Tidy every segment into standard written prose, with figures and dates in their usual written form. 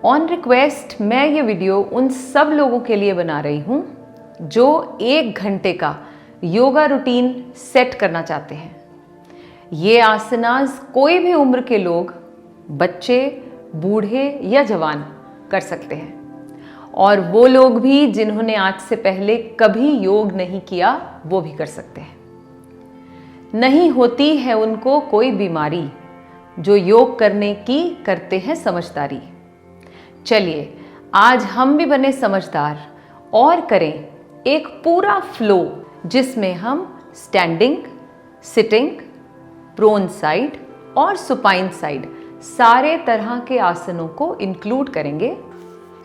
On request मैं ये video उन सब लोगों के लिए बना रही हूँ जो 1 घंटे का योगा रूटीन सेट करना चाहते हैं। ये आसनास कोई भी उम्र के लोग, बच्चे, बूढ़े या जवान कर सकते हैं, और वो लोग भी जिन्होंने आज से पहले कभी योग नहीं किया वो भी कर सकते हैं। नहीं होती है उनको कोई बीमारी, जो योग करने की करते हैं समझदारी। चलिए आज हम भी बने समझदार और करें एक पूरा फ्लो जिसमें हम स्टैंडिंग, सिटिंग, प्रोन साइड और सुपाइन साइड सारे तरह के आसनों को इंक्लूड करेंगे।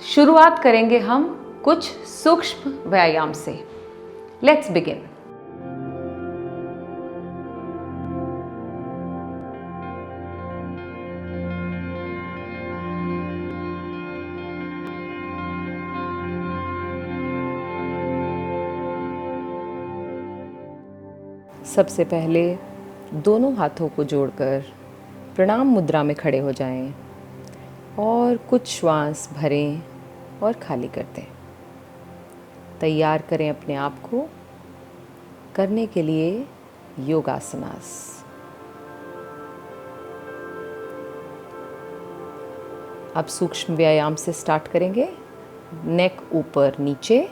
शुरुआत करेंगे हम कुछ सूक्ष्म व्यायाम से। Let's begin. सबसे पहले दोनों हाथों को जोड़कर प्रणाम मुद्रा में खड़े हो जाएं और कुछ श्वास भरें और खाली कर दें। तैयार करें अपने आप को करने के लिए योगासनास। अब सूक्ष्म व्यायाम से स्टार्ट करेंगे। नेक ऊपर नीचे,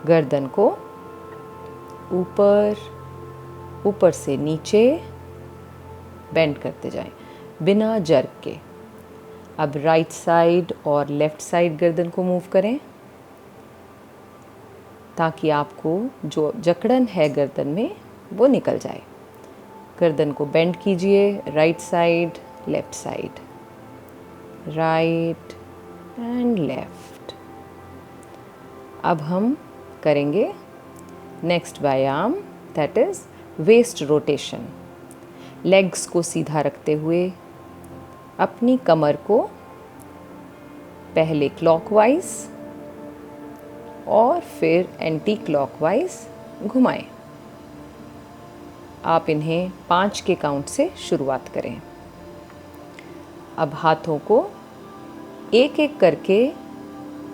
गर्दन को ऊपर, ऊपर से नीचे बेंड करते जाएं बिना जर्क के। अब राइट साइड और लेफ्ट साइड गर्दन को मूव करें ताकि आपको जो जकड़न है गर्दन में वो निकल जाए। गर्दन को बेंड कीजिए, right side, left side, right and left. अब हम करेंगे नेक्स्ट व्यायाम, that is waist rotation. Legs को सीधा रखते हुए अपनी कमर को पहले क्लॉकवाइज और फिर एंटी क्लॉकवाइज घुमाएं। आप इन्हें 5 के काउंट से शुरुआत करें। अब हाथों को एक एक करके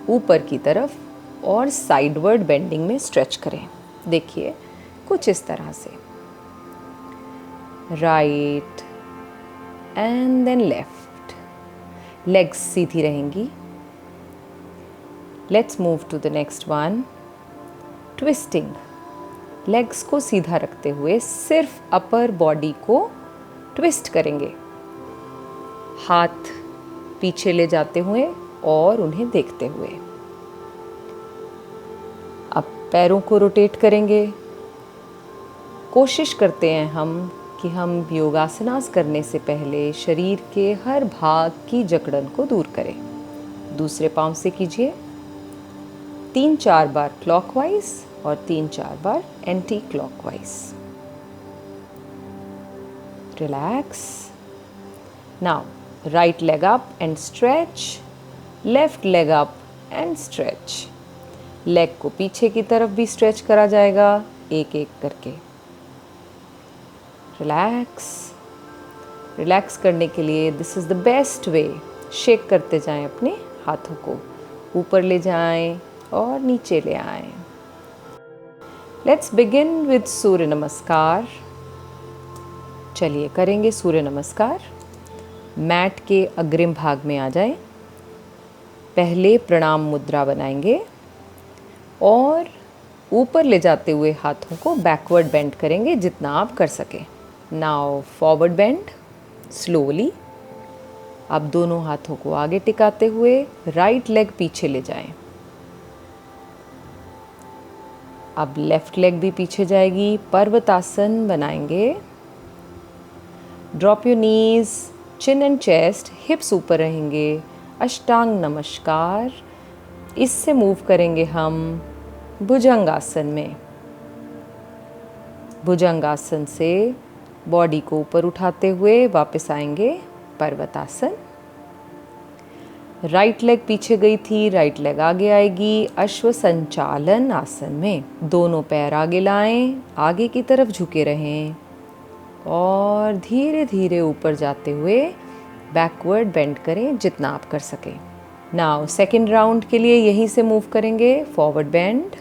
ऊपर की तरफ और साइडवर्ड बेंडिंग में स्ट्रेच करें। देखिए कुछ इस तरह से, right and then left. Legs सीधी रहेंगी। Let's move to the next one, twisting. Legs को सीधा रखते हुए सिर्फ अपर बॉडी को ट्विस्ट करेंगे, हाथ पीछे ले जाते हुए और उन्हें देखते हुए। अब पैरों को रोटेट करेंगे। कोशिश करते हैं हम कि हम योगासनास करने से पहले शरीर के हर भाग की जकड़न को दूर करें। दूसरे पांव से कीजिए 3-4 बार क्लॉकवाइज और 3-4 बार anti clockwise. Relax. Now right leg up and stretch, left leg up and stretch. Leg को पीछे की तरफ भी स्ट्रेच करा जाएगा एक एक करके। रिलैक्स। रिलैक्स करने के लिए this is the best way. Shake करते जाएं अपने हाथों को, ऊपर ले जाएं और नीचे ले आएं। लेट्स बिगिन विद सूर्य नमस्कार। चलिए करेंगे सूर्य नमस्कार। मैट के अग्रिम भाग में आ जाएं। पहले प्रणाम मुद्रा बनाएंगे और ऊपर ले जाते हुए हाथों को बैकवर्ड बेंड करेंगे जितना आप कर सकें। Now forward bend slowly. अब दोनों हाथों को आगे टिकाते हुए राइट लेग पीछे ले जाएं। अब लेफ्ट लेग भी पीछे जाएगी। पर्वतासन बनाएंगे। Drop your knees, chin and chest, हिप्स ऊपर रहेंगे। अष्टांग नमस्कार। इससे मूव करेंगे हम भुजंगासन में। भुजंगासन से बॉडी को ऊपर उठाते हुए वापस आएंगे पर्वतासन। राइट लेग पीछे गई थी, राइट लेग आगे आएगी अश्व संचालन आसन में। दोनों पैर आगे लाएं, आगे की तरफ झुके रहें और धीरे धीरे ऊपर जाते हुए बैकवर्ड बेंड करें जितना आप कर सकें। नाउ सेकेंड राउंड के लिए यहीं से मूव करेंगे, फॉरवर्ड बेंड,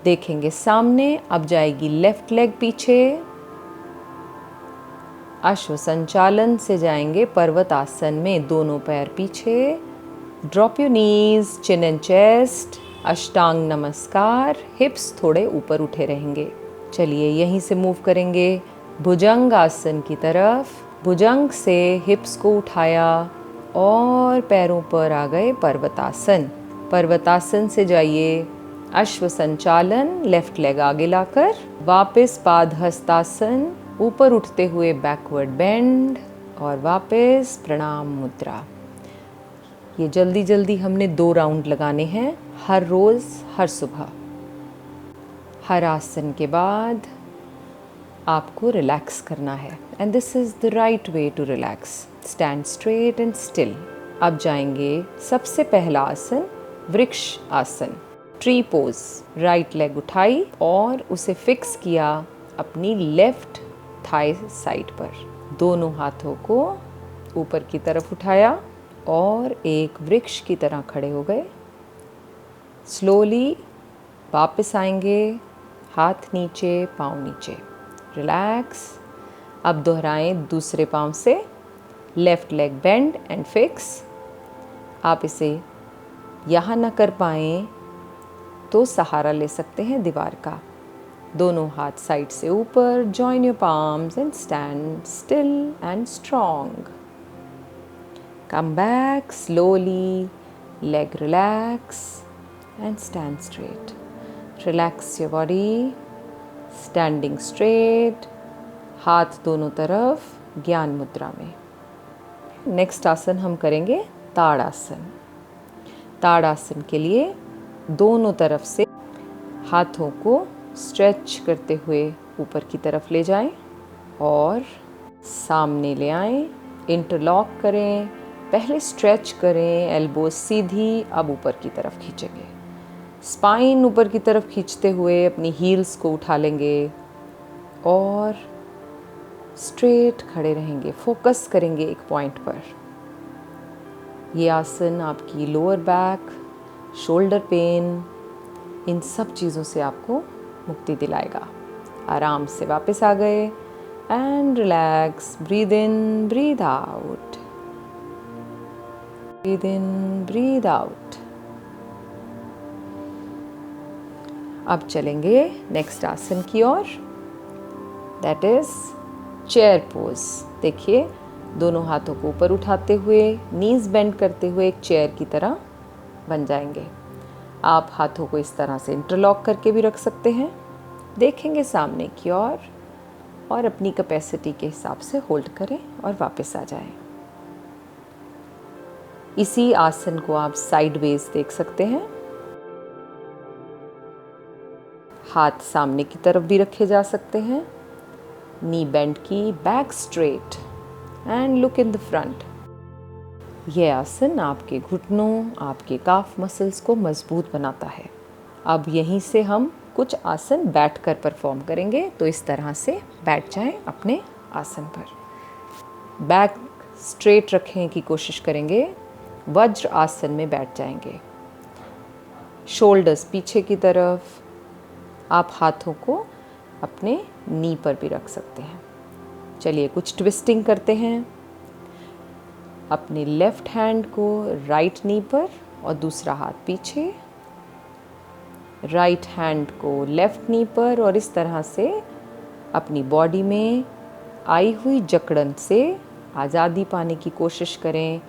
देखेंगे सामने, अब जाएगी लेफ्ट लेग पीछे, अश्व संचालन से जाएंगे पर्वत आसन में, दोनों पैर पीछे, drop your knees, chin and chest, अष्टांग नमस्कार, हिप्स थोड़े ऊपर उठे रहेंगे। चलिए यहीं से मूव करेंगे भुजंग आसन की तरफ, भुजंग से हिप्स को उठाया और पैरों पर आ गए पर्वतासन। पर्वतासन से जाइए अश्व संचालन, लेफ्ट लेग आगे लाकर, वापस पाद हस्तासन, ऊपर उठते हुए बैकवर्ड बेंड और वापस प्रणाम मुद्रा। ये जल्दी जल्दी हमने 2 राउंड लगाने हैं, हर रोज़ हर सुबह। हर आसन के बाद आपको रिलैक्स करना है, and this is the right way to relax. Stand straight and still. अब जाएंगे सबसे पहला आसन वृक्ष आसन, ट्री पोज। राइट लेग उठाई और उसे फिक्स किया अपनी लेफ्ट थाई साइड पर, दोनों हाथों को ऊपर की तरफ उठाया और एक वृक्ष की तरह खड़े हो गए। स्लोली वापस आएंगे, हाथ नीचे, पाँव नीचे, रिलैक्स। अब दोहराएं दूसरे पाँव से, left leg bend and fix. आप इसे यहाँ ना कर पाएँ तो सहारा ले सकते हैं दीवार का, दोनों हाथ साइड से ऊपर, join your palms and stand still and strong. Come back slowly, leg relax and stand straight. Relax your body, standing straight, हाथ दोनों तरफ ज्ञान मुद्रा में। नेक्स्ट आसन हम करेंगे ताड़ासन। ताड़ासन के लिए दोनों तरफ से हाथों को स्ट्रेच करते हुए ऊपर की तरफ ले जाएं और सामने ले आएं, इंटरलॉक करें, पहले स्ट्रेच करें, एल्बो सीधी, अब ऊपर की तरफ खींचेंगे। स्पाइन ऊपर की तरफ खींचते हुए अपनी हील्स को उठा लेंगे और स्ट्रेट खड़े रहेंगे, फोकस करेंगे एक पॉइंट पर। ये आसन आपकी लोअर बैक, शोल्डर पेन, इन सब चीज़ों से आपको मुक्ति दिलाएगा। आराम से वापस आ गए and relax, breathe in, breathe out, breathe in, breathe out. अब चलेंगे नेक्स्ट आसन की ओर, दैट इज चेयर पोज। देखिए दोनों हाथों को ऊपर उठाते हुए, नीज बेंड करते हुए एक चेयर की तरह बन जाएंगे। आप हाथों को इस तरह से इंटरलॉक करके भी रख सकते हैं। देखेंगे सामने की ओर और अपनी कैपेसिटी के हिसाब से होल्ड करें और वापस आ जाएं। इसी आसन को आप साइडवेज देख सकते हैं। हाथ सामने की तरफ भी रखे जा सकते हैं, नी बेंड की, back straight and look in the front. यह आसन आपके घुटनों, आपके काफ मसल्स को मजबूत बनाता है। अब यहीं से हम कुछ आसन बैठकर परफॉर्म करेंगे, तो इस तरह से बैठ जाएं अपने आसन पर। बैक स्ट्रेट रखने की कोशिश करेंगे, वज्र आसन में बैठ जाएंगे। शोल्डर्स पीछे की तरफ, आप हाथों को अपने नी पर भी रख सकते हैं। चलिए कुछ ट्विस्टिंग करते हैं। अपने लेफ्ट हैंड को राइट नी पर और दूसरा हाथ पीछे, राइट हैंड को लेफ्ट नी पर, और इस तरह से अपनी बॉडी में आई हुई जकड़न से आज़ादी पाने की कोशिश करें।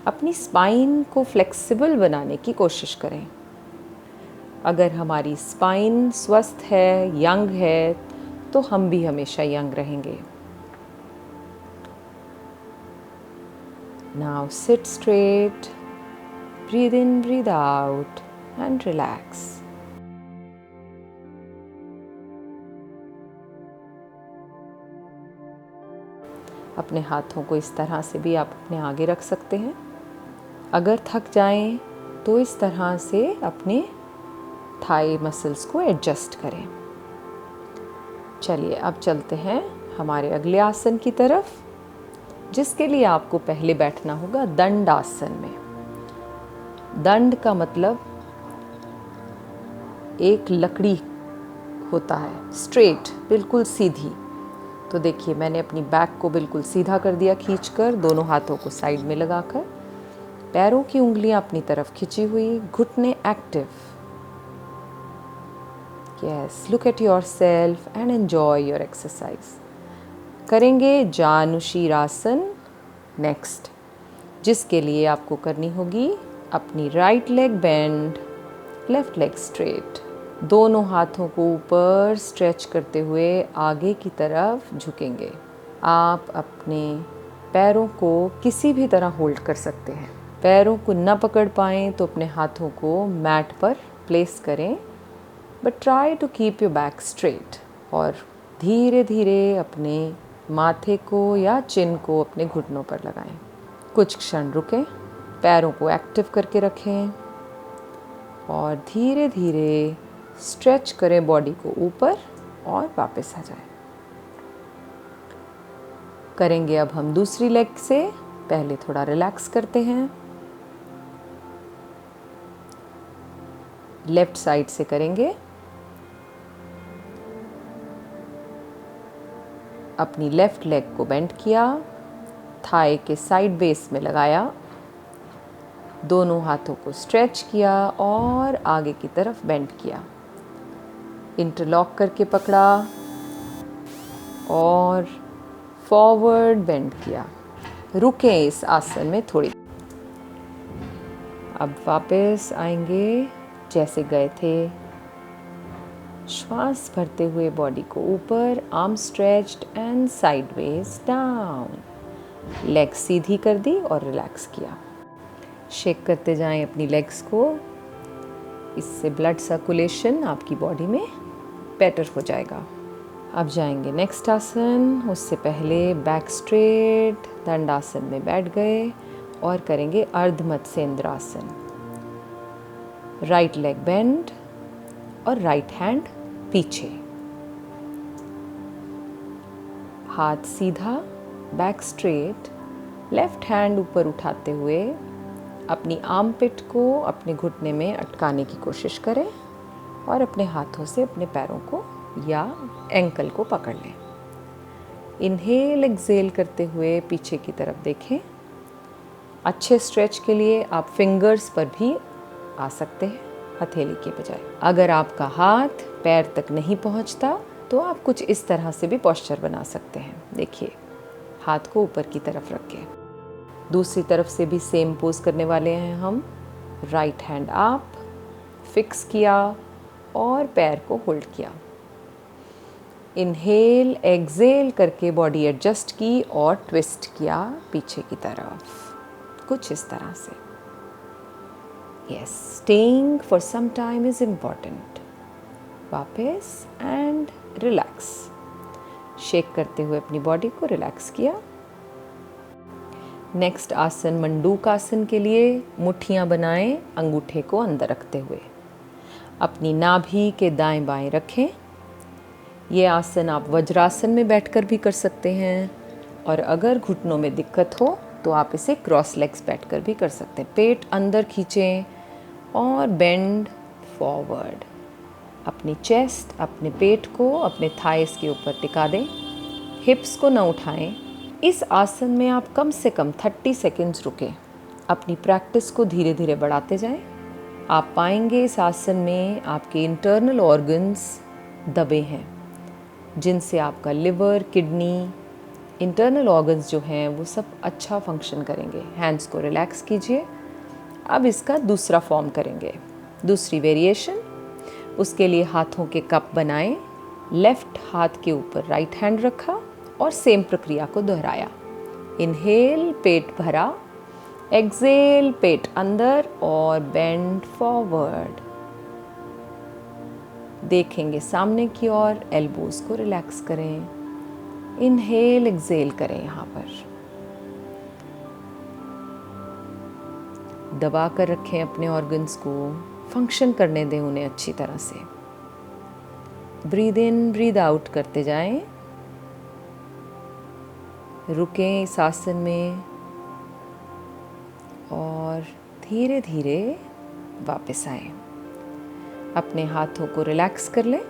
अपनी स्पाइन को फ्लेक्सिबल बनाने की कोशिश करें। अगर हमारी स्पाइन स्वस्थ है, यंग है, तो हम भी हमेशा यंग रहेंगे। Now sit straight, breathe in, breathe out and relax. अपने हाथों को इस तरह से भी आप अपने आगे रख सकते हैं। अगर थक जाएं तो इस तरह से अपने थाई मसल्स को एडजस्ट करें। चलिए अब चलते हैं हमारे अगले आसन की तरफ, जिसके लिए आपको पहले बैठना होगा दंडासन में। दंड का मतलब एक लकड़ी होता है, स्ट्रेट, बिल्कुल सीधी। तो देखिए मैंने अपनी बैक को बिल्कुल सीधा कर दिया खींचकर, दोनों हाथों को साइड में लगाकर, पैरों की उंगलियां अपनी तरफ खिंची हुई, घुटने active. Yes, look at yourself and enjoy your exercise. करेंगे जानुशीरासन नेक्स्ट, जिसके लिए आपको करनी होगी अपनी right leg bend, left leg straight, दोनों हाथों को ऊपर स्ट्रेच करते हुए आगे की तरफ झुकेंगे। आप अपने पैरों को किसी भी तरह होल्ड कर सकते हैं। पैरों को न पकड़ पाएँ तो अपने हाथों को मैट पर प्लेस करें, but try to keep your back straight. और धीरे धीरे अपने माथे को या चिन को अपने घुटनों पर लगाएं। कुछ क्षण रुकें, पैरों को एक्टिव करके रखें और धीरे धीरे स्ट्रेच करें बॉडी को ऊपर और वापस आ जाएं। करेंगे अब हम दूसरी लेग से, पहले थोड़ा रिलैक्स करते हैं। लेफ्ट साइड से करेंगे। अपनी लेफ्ट लेग को बेंड किया, थाई के साइड बेस में लगाया, दोनों हाथों को स्ट्रेच किया और आगे की तरफ बेंड किया, इंटरलॉक करके पकड़ा और फॉरवर्ड बेंड किया। रुकें इस आसन में थोड़ी। अब वापस आएंगे जैसे गए थे, श्वास भरते हुए बॉडी को ऊपर, arm stretched and sideways down. Leg सीधी कर दी और रिलैक्स किया। शेक करते जाएं अपनी लेग्स को, इससे ब्लड सर्कुलेशन आपकी बॉडी में बेटर हो जाएगा। अब जाएंगे नेक्स्ट आसन। उससे पहले बैक स्ट्रेट, दंडासन में बैठ गए और करेंगे अर्ध मत्स्येंद्रासन। राइट लेग बेंड और राइट हैंड पीछे, हाथ सीधा, बैक स्ट्रेट, लेफ्ट हैंड ऊपर उठाते हुए अपनी आर्मपिट को अपने घुटने में अटकाने की कोशिश करें और अपने हाथों से अपने पैरों को या एंकल को पकड़ लें। इनहेल एक्सेल करते हुए पीछे की तरफ देखें। अच्छे स्ट्रेच के लिए आप फिंगर्स पर भी आ सकते हैं, हथेली के बजाय। अगर आपका हाथ पैर तक नहीं पहुंचता तो आप कुछ इस तरह से भी पोस्चर बना सकते हैं। देखिए, हाथ को ऊपर की तरफ रखें। दूसरी तरफ से भी सेम पोज करने वाले हैं हम। राइट हैंड अप, फिक्स किया और पैर को होल्ड किया। इनहेल एक्सेल करके बॉडी एडजस्ट की और ट्विस्ट किया पीछे की तरफ, कुछ इस तरह से। Yes, staying for some time is important. वापस एंड रिलैक्स। शेक करते हुए अपनी बॉडी को रिलैक्स किया। नेक्स्ट आसन मंडूकासन के लिए मुट्ठियाँ बनाएं, अंगूठे को अंदर रखते हुए। अपनी नाभि के दाएं बाएं रखें। ये आसन आप वज्रासन में बैठकर भी कर सकते हैं और अगर घुटनों में दिक्कत हो तो आप इसे क्रॉस लेग्स बैठकर भी कर सकते हैं। पेट अंदर खींचें और बेंड फॉरवर्ड। अपनी चेस्ट, अपने पेट को अपने थाइस के ऊपर टिका दें। हिप्स को न उठाएं। इस आसन में आप कम से कम 30 सेकेंड्स रुकें। अपनी प्रैक्टिस को धीरे धीरे बढ़ाते जाएं। आप पाएंगे इस आसन में आपके इंटरनल ऑर्गन्स दबे हैं, जिनसे आपका लिवर, किडनी, इंटरनल ऑर्गन्स जो हैं वो सब अच्छा फंक्शन करेंगे। हैंड्स को रिलैक्स कीजिए। अब इसका दूसरा फॉर्म करेंगे, दूसरी वेरिएशन। उसके लिए हाथों के कप बनाएं। लेफ्ट हाथ के ऊपर राइट हैंड रखा और सेम प्रक्रिया को दोहराया। इनहेल, पेट भरा, एक्सेल, पेट अंदर और बेंड फॉरवर्ड। देखेंगे सामने की ओर, एल्बोज को रिलैक्स करें। इनहेल, एक्सेल करें। यहाँ पर दबा कर रखें अपने ऑर्गन्स को, फंक्शन करने दें उन्हें अच्छी तरह से। ब्रीद इन, ब्रीद आउट करते जाएं। रुकें इस आसन में और धीरे धीरे वापस आए। अपने हाथों को रिलैक्स कर लें,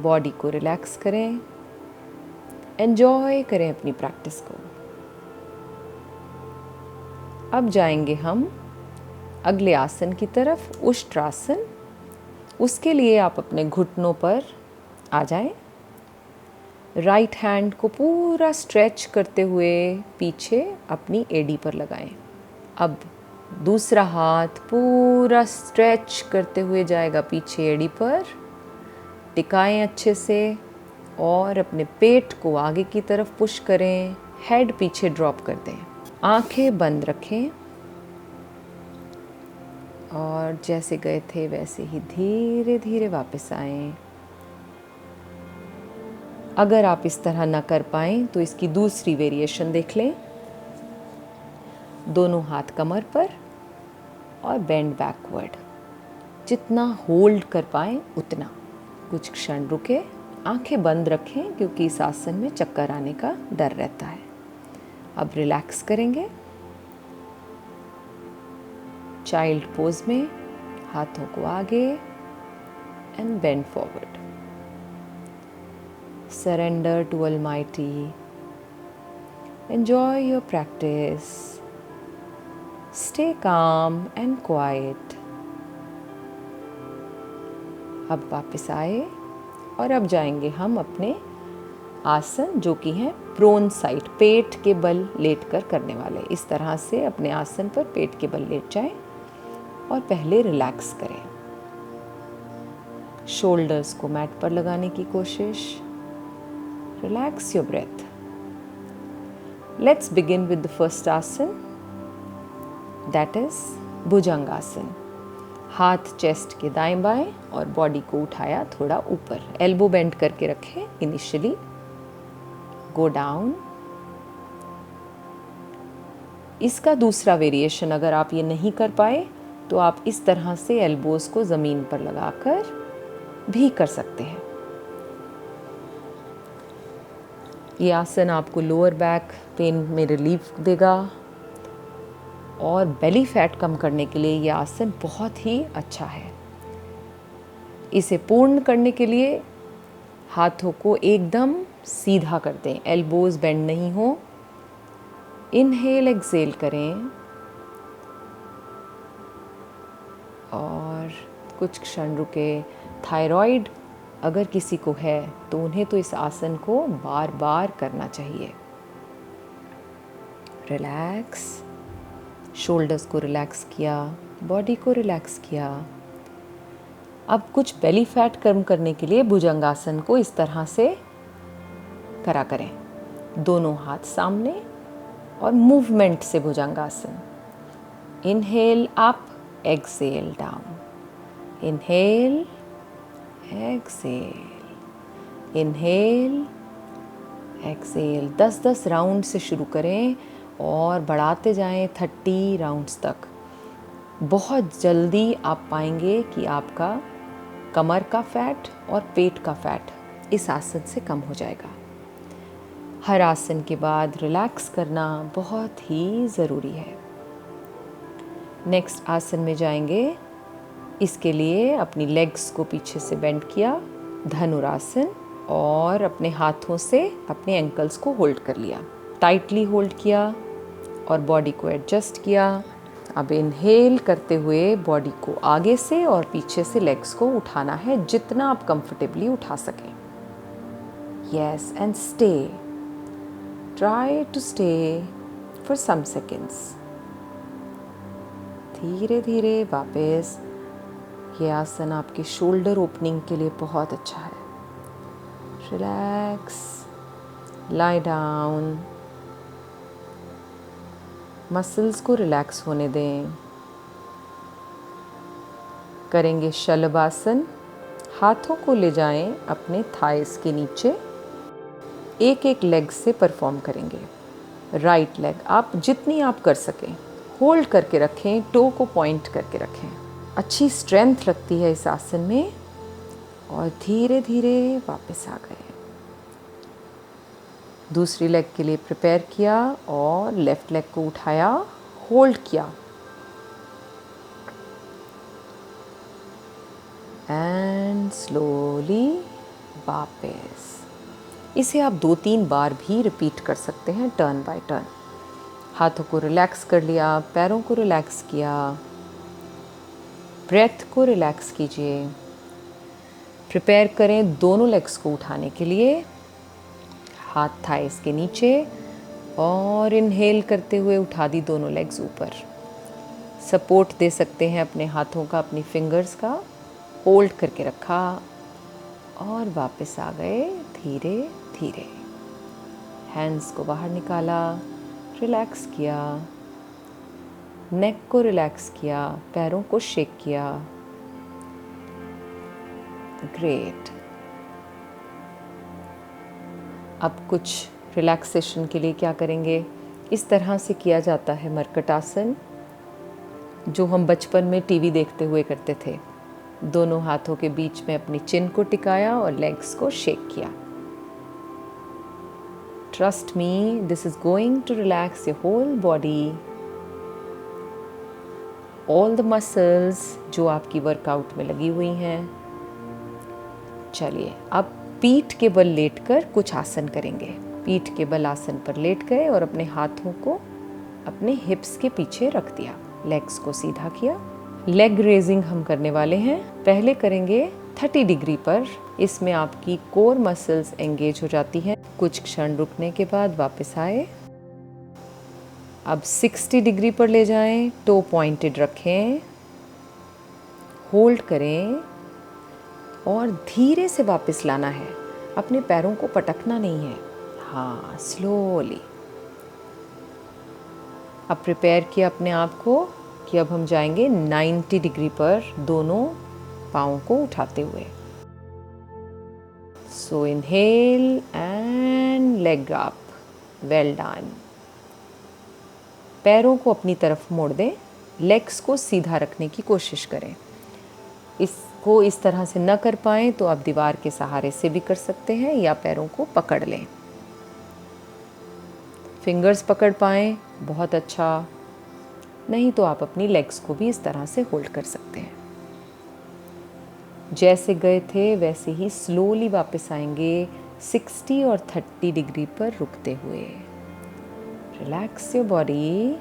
बॉडी को रिलैक्स करें, एंजॉय करें अपनी प्रैक्टिस को। अब जाएंगे हम अगले आसन की तरफ, उष्ट्रासन। उसके लिए आप अपने घुटनों पर आ जाएं। राइट हैंड को पूरा स्ट्रेच करते हुए पीछे अपनी एड़ी पर लगाएं। अब दूसरा हाथ पूरा स्ट्रेच करते हुए जाएगा पीछे एड़ी पर। टिकाएं अच्छे से और अपने पेट को आगे की तरफ पुश करें। हेड पीछे ड्रॉप कर दें। आंखें बंद रखें और जैसे गए थे वैसे ही धीरे धीरे वापस आएं। अगर आप इस तरह ना कर पाएं तो इसकी दूसरी वेरिएशन देख लें। दोनों हाथ कमर पर और बेंड बैकवर्ड। जितना होल्ड कर पाएं उतना। कुछ क्षण रुके, आंखें बंद रखें क्योंकि इस आसन में चक्कर आने का डर रहता है। अब रिलैक्स करेंगे। चाइल्ड पोज में हाथों को आगे and bend forward. Surrender to Almighty. Enjoy your practice. Stay calm and quiet. अब वापस आए और अब जाएंगे हम अपने आसन जो कि है प्रोन साइड, पेट के बल लेटकर करने वाले। इस तरह से अपने आसन पर पेट के बल लेट जाएं और पहले रिलैक्स करें। शोल्डर्स को मैट पर लगाने की कोशिश। Relax your breath. Let's begin with the first asan, that is भुजंगासन। हाथ चेस्ट के दाएं बाएं और बॉडी को उठाया थोड़ा ऊपर। एल्बो बेंड करके रखें इनिशियली। Go down. इसका दूसरा वेरिएशन अगर आप ये नहीं कर पाए तो आप इस तरह से एल्बोज को ज़मीन पर लगाकर भी कर सकते हैं। ये आसन आपको लोअर बैक पेन में रिलीफ देगा और बेली फैट कम करने के लिए ये आसन बहुत ही अच्छा है। इसे पूर्ण करने के लिए हाथों को एकदम सीधा कर दें, एल्बोज बेंड नहीं हो। इनहेल एक्सेल करें और कुछ क्षण रुके। थायराइड अगर किसी को है तो उन्हें तो इस आसन को बार बार करना चाहिए। रिलैक्स, शोल्डर्स को रिलैक्स किया, बॉडी को रिलैक्स किया। अब कुछ बेली फैट कम करने के लिए भुजंगासन को इस तरह से करा करें। दोनों हाथ सामने और मूवमेंट से bhujangasana. Inhale up, exhale down. Inhale, exhale, inhale, exhale. 10-10 round से शुरू करें और बढ़ाते जाएं 30 राउंड्स तक। बहुत जल्दी आप पाएंगे कि आपका कमर का फैट और पेट का फैट इस आसन से कम हो जाएगा। हर आसन के बाद रिलैक्स करना बहुत ही ज़रूरी है। नेक्स्ट आसन में जाएंगे। इसके लिए अपनी लेग्स को पीछे से बेंड किया, धनुरासन, और अपने हाथों से अपने एंकल्स को होल्ड कर लिया, टाइटली होल्ड किया और बॉडी को एडजस्ट किया। अब इनहेल करते हुए बॉडी को आगे से और पीछे से लेग्स को उठाना है जितना आप कंफर्टेबली उठा सकें। Yes, and stay, try to stay for some seconds. धीरे धीरे वापस। ये आसन आपके शोल्डर ओपनिंग के लिए बहुत अच्छा है। रिलैक्स, लाई डाउन, मसल्स को रिलैक्स होने दें। करेंगे शलभासन। हाथों को ले जाएं अपने थाइस के नीचे। एक एक लेग से परफॉर्म करेंगे। राइट लेग आप जितनी आप कर सकें होल्ड करके रखें, टो को पॉइंट करके रखें। अच्छी स्ट्रेंथ लगती है इस आसन में। और धीरे धीरे वापस आ गए। दूसरी लेग के लिए प्रिपेयर किया और लेफ़्ट लेग को उठाया, होल्ड किया एंड स्लोली वापस। इसे आप 2-3 बार भी रिपीट कर सकते हैं टर्न बाय टर्न। हाथों को रिलैक्स कर लिया, पैरों को रिलैक्स किया, ब्रेथ को रिलैक्स कीजिए। प्रिपेयर करें दोनों लेग्स को उठाने के लिए, हाथ थाइस के नीचे, और इनहेल करते हुए उठा दी दोनों लेग्स ऊपर। सपोर्ट दे सकते हैं अपने हाथों का, अपनी फिंगर्स का, होल्ड करके रखा और वापस आ गए धीरे धीरे। हैंड्स को बाहर निकाला, रिलैक्स किया, नेक को रिलैक्स किया, पैरों को शेक किया। ग्रेट। अब कुछ रिलैक्सेशन के लिए क्या करेंगे, इस तरह से किया जाता है मर्कटासन, जो हम बचपन में टीवी देखते हुए करते थे। दोनों हाथों के बीच में अपनी चिन को टिकाया और लेग्स को शेक किया। Trust me, this is going to relax your whole body, all the muscles जो आपकी वर्कआउट में लगी हुई हैं। चलिए अब पीठ के बल लेटकर कुछ आसन करेंगे। पीठ के बल आसन पर लेट गए और अपने हाथों को अपने हिप्स के पीछे रख दिया, लेग्स को सीधा किया। लेग रेजिंग हम करने वाले हैं। पहले करेंगे 30 डिग्री पर, इसमें आपकी कोर मसल्स एंगेज हो जाती हैं। कुछ क्षण रुकने के बाद वापस आए। अब 60 डिग्री पर ले जाएं, टो पॉइंटेड रखें, होल्ड करें और धीरे से वापस लाना है। अपने पैरों को पटकना नहीं है, हाँ, स्लोली। अब प्रिपेयर किया अपने आप को कि अब हम जाएंगे 90 डिग्री पर दोनों पाँव को उठाते हुए। So inhale and leg up, well done. पैरों को अपनी तरफ मोड़ दें, लेग्स को सीधा रखने की कोशिश करें। इसको इस तरह से न कर पाएँ तो आप दीवार के सहारे से भी कर सकते हैं या पैरों को पकड़ लें। फिंगर्स पकड़ पाएँ बहुत अच्छा, नहीं तो आप अपनी लेग्स को भी इस तरह से होल्ड कर सकते हैं। जैसे गए थे वैसे ही स्लोली वापस आएंगे 60 और 30 डिग्री पर रुकते हुए। Relax your body.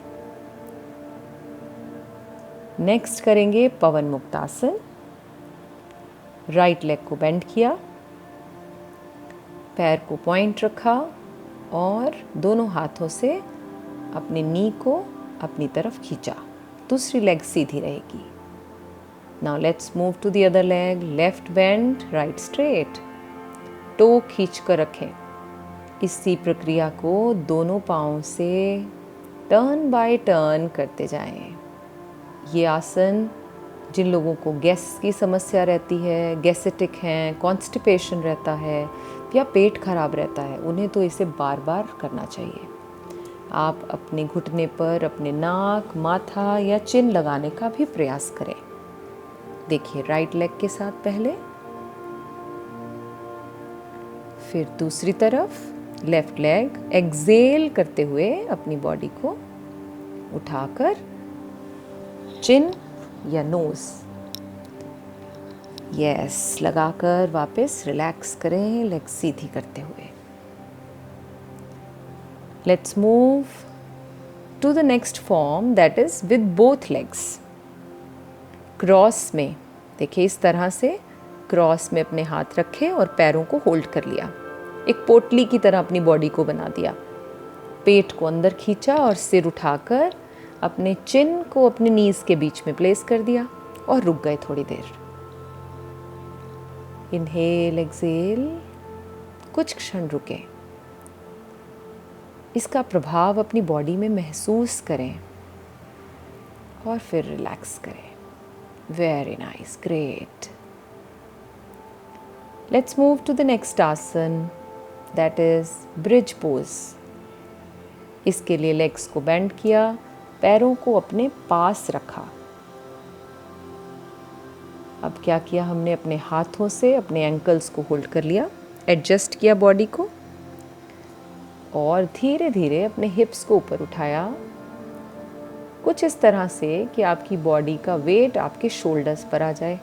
नेक्स्ट करेंगे पवन मुक्तासन। राइट लेग को बेंड किया, पैर को पॉइंट रखा और दोनों हाथों से अपने नी को अपनी तरफ खींचा। दूसरी लेग सीधी रहेगी। Now let's move to the other leg. Left bend, right straight. Toe खींच कर रखें। इसी प्रक्रिया को दोनों पाँव से टर्न बाय टर्न करते जाएं। ये आसन जिन लोगों को गैस की समस्या रहती है, गैसेटिक हैं, कॉन्स्टिपेशन रहता है या पेट खराब रहता है, उन्हें तो इसे बार बार करना चाहिए। आप अपने घुटने पर अपने नाक, माथा या चिन लगाने का भी प्रयास करें। देखिए, राइट लेग के साथ पहले, फिर दूसरी तरफ लेफ्ट लेग। एक्सेल करते हुए अपनी बॉडी को उठाकर चिन या नोज, यस, लगाकर वापस रिलैक्स करें, लेग सीधी करते हुए। Let's move to the next form, that is with both legs. Cross में देखिए, इस तरह से क्रॉस में अपने हाथ रखे और पैरों को होल्ड कर लिया। एक पोटली की तरह अपनी बॉडी को बना दिया। पेट को अंदर खींचा और सिर उठाकर अपने चिन को अपने नीज के बीच में प्लेस कर दिया और रुक गए थोड़ी देर। इनहेल, एक्सेल, कुछ क्षण रुके। इसका प्रभाव अपनी बॉडी में महसूस करें और फिर रिलैक्स करें। Very nice, great. Let's move to the next asana, that is bridge pose. इसके लिए लेग्स को बेंड किया, पैरों को अपने पास रखा। अब क्या किया हमने, अपने हाथों से अपने एंकल्स को होल्ड कर लिया, एडजस्ट किया बॉडी को और धीरे धीरे अपने हिप्स को ऊपर उठाया कुछ इस तरह से कि आपकी बॉडी का वेट आपके शोल्डर्स पर आ जाए।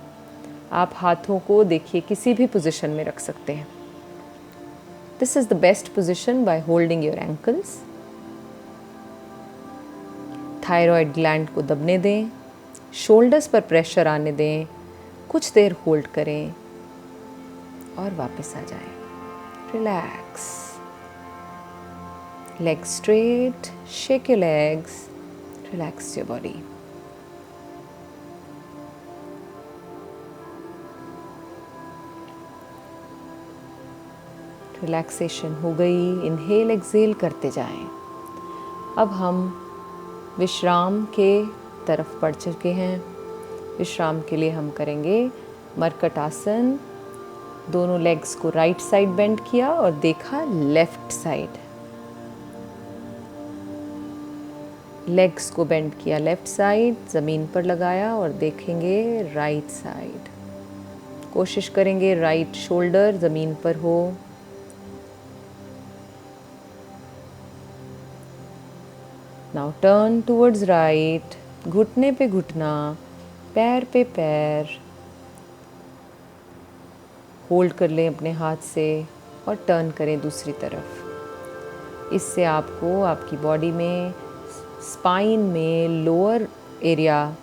आप हाथों को देखिए किसी भी पोजीशन में रख सकते हैं। This is the best position by holding your ankles. Thyroid gland को दबने दें, शोल्डर्स पर प्रेशर आने दें, कुछ देर होल्ड करें और वापस आ जाएं। Relax, legs straight, shake your legs, relax your body. Relaxation हो गई। इनहेल एक्सेल करते जाएं। अब हम विश्राम के तरफ बढ़ चुके हैं। विश्राम के लिए हम करेंगे मरकट आसन। दोनों लेग्स को राइट साइड बेंड किया और देखा लेफ्ट साइड। लेग्स को बेंड किया लेफ्ट साइड, ज़मीन पर लगाया और देखेंगे राइट साइड। कोशिश करेंगे राइट शोल्डर ज़मीन पर हो। नाउ टर्न टुवर्ड्स राइट, घुटने पे घुटना, पैर पे पैर। होल्ड कर लें अपने हाथ से और टर्न करें दूसरी तरफ। इससे आपको आपकी बॉडी में, स्पाइन में, लोअर एरिया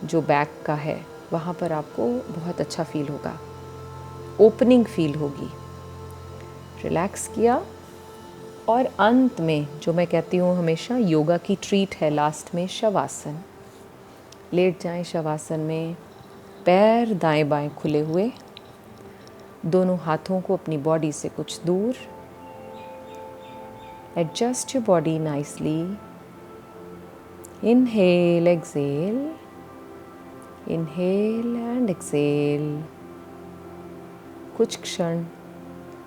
जो बैक का है वहाँ पर आपको बहुत अच्छा फील होगा, ओपनिंग फील होगी। रिलैक्स किया और अंत में जो मैं कहती हूँ हमेशा योगा की ट्रीट है लास्ट में, शवासन। लेट जाएं शवासन में, पैर दाएं बाएं खुले हुए, दोनों हाथों को अपनी बॉडी से कुछ दूर। Adjust your body nicely. Inhale, exhale, inhale and exhale। कुछ क्षण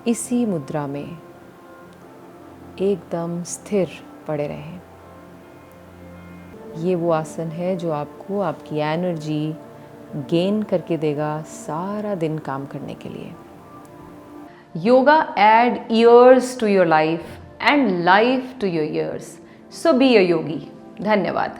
इसी मुद्रा में एकदम स्थिर पड़े रहें। ये वो आसन है जो आपको आपकी एनर्जी गेन करके देगा सारा दिन काम करने के लिए। Yoga add years to your life and life to your years. So be a yogi. धन्यवाद।